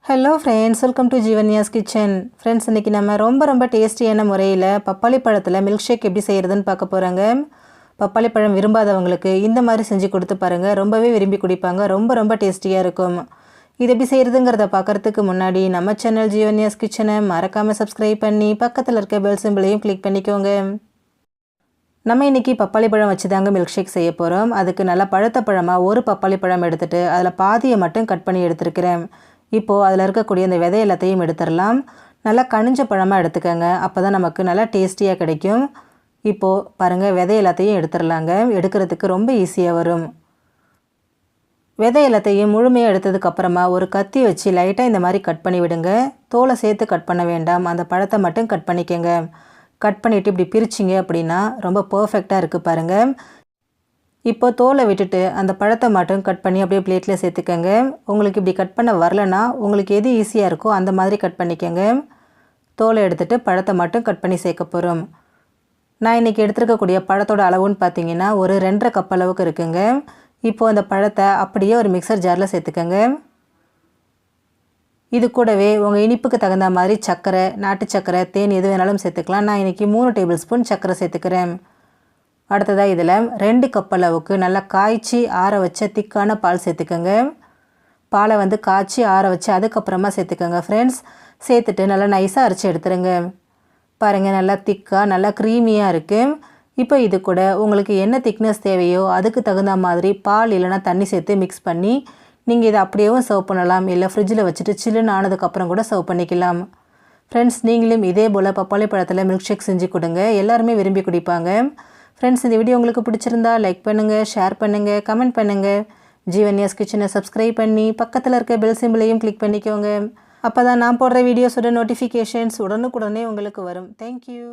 Hello friends, welcome to Jeevanya's kitchen. Friends, இன்றைக்கி நம்ம ரொம்ப டேஸ்டியான முறையில் பப்பாளி பழத்தில் மில்க் ஷேக் எப்படி செய்கிறதுன்னு பார்க்க போகிறாங்க. பப்பாளி பழம் விரும்பாதவங்களுக்கு இந்த மாதிரி செஞ்சு கொடுத்து பாருங்கள், ரொம்பவே விரும்பி குடிப்பாங்க. ரொம்ப டேஸ்டியாக இருக்கும். இது எப்படி செய்கிறதுங்கிறத பார்க்குறதுக்கு முன்னாடி நம்ம சேனல் ஜீவன்யாஸ் கிச்சனை மறக்காமல் சப்ஸ்கிரைப் பண்ணி பக்கத்தில் இருக்க பெல் சிம்பிளையும் கிளிக் பண்ணிக்கோங்க. நம்ம இன்றைக்கி பப்பாளி பழம் வச்சு தாங்க மில்க் ஷேக் செய்ய போகிறோம். அதுக்கு நல்லா பழுத்த பழமாக ஒரு பப்பாளி பழம் எடுத்துகிட்டு அதில் பாதியை மட்டும் கட் பண்ணி எடுத்துருக்கிறேன். இப்போது அதில் இருக்கக்கூடிய இந்த விதை எல்லாத்தையும் எடுத்துடலாம். நல்லா கனிஞ்ச பழமாக எடுத்துக்கோங்க, அப்போ தான் நமக்கு நல்லா டேஸ்டியாக கிடைக்கும். இப்போது பாருங்கள், விதை எல்லாத்தையும் எடுத்துடலாங்க. எடுக்கிறதுக்கு ரொம்ப ஈஸியாக வரும். விதை எல்லாத்தையும் முழுமையாக எடுத்ததுக்கப்புறமா ஒரு கத்தி வச்சு லைட்டாக இந்த மாதிரி கட் பண்ணி விடுங்க. தோலை சேர்த்து கட் பண்ண வேண்டாம், அந்த பழத்தை மட்டும் கட் பண்ணிக்கோங்க. கட் பண்ணிவிட்டு இப்படி பிரிச்சிங்க அப்படின்னா ரொம்ப பர்ஃபெக்டாக இருக்குது பாருங்கள். இப்போ தோலை விட்டுட்டு அந்த பழத்தை மட்டும் கட் பண்ணி அப்படியே பிளேட்டில் சேர்த்துக்கங்க. உங்களுக்கு இப்படி கட் பண்ண வரலன்னா உங்களுக்கு எது ஈஸியாக இருக்கோ அந்த மாதிரி கட் பண்ணிக்கோங்க. தோலை எடுத்துகிட்டு பழத்தை மட்டும் கட் பண்ணி சேர்க்க போகிறோம். நான் இன்றைக்கி எடுத்துருக்கக்கூடிய பழத்தோட அளவுன்னு பார்த்தீங்கன்னா ஒரு 2.5 கப் அளவுக்கு இருக்குங்க. இப்போது அந்த பழத்தை அப்படியே ஒரு மிக்சர் ஜாரில் சேர்த்துக்கங்க. இது கூடவே உங்கள் இனிப்புக்கு தகுந்த மாதிரி சர்க்கரை, நாட்டு சர்க்கரை, தேன் எது வேணாலும் சேர்த்துக்கலாம். நான் இன்றைக்கி 3 டேபிள் ஸ்பூன் சர்க்கரை சேர்த்துக்கிறேன். அடுத்ததாக இதில் 2 கப் அளவுக்கு நல்லா காய்ச்சி ஆற வச்ச திக்கான பால் சேர்த்துக்கோங்க. பாலை காய்ச்சி ஆற வச்சு அதுக்கப்புறமா சேர்த்துக்கோங்க ஃப்ரெண்ட்ஸ். சேர்த்துட்டு நல்லா நைஸாக அரைச்சி எடுத்துருங்க. பாருங்கள், நல்லா திக்காக நல்லா க்ரீமியாக இருக்குது. இப்போ இது கூட உங்களுக்கு என்ன திக்னஸ் தேவையோ அதுக்கு தகுந்த மாதிரி பால் இல்லைனா தண்ணி சேர்த்து மிக்ஸ் பண்ணி நீங்கள் இதை அப்படியேவும் சர்வ் பண்ணலாம், இல்லை ஃப்ரிட்ஜில் வச்சுட்டு சில்லுன்னு ஆனதுக்கப்புறம் கூட சர்வ் பண்ணிக்கலாம். ஃப்ரெண்ட்ஸ், நீங்களும் இதே போல் பப்பாளி பழத்தில் மில்க் ஷேக் செஞ்சு கொடுங்க, எல்லாருமே விரும்பி குடிப்பாங்க. ஃப்ரெண்ட்ஸ், இந்த வீடியோ உங்களுக்கு பிடிச்சிருந்தா லைக் பண்ணுங்கள், ஷேர் பண்ணுங்கள், கமெண்ட் பண்ணுங்கள். ஜீவன்யாஸ் கிச்சனை சப்ஸ்கிரைப் பண்ணி பக்கத்தில் இருக்க பெல் சிம்பிளையும் கிளிக் பண்ணிக்கோங்க. அப்போ தான் நான் போடுற வீடியோஸோட நோட்டிஃபிகேஷன்ஸ் உடனுக்குடனே உங்களுக்கு வரும். தேங்க்யூ.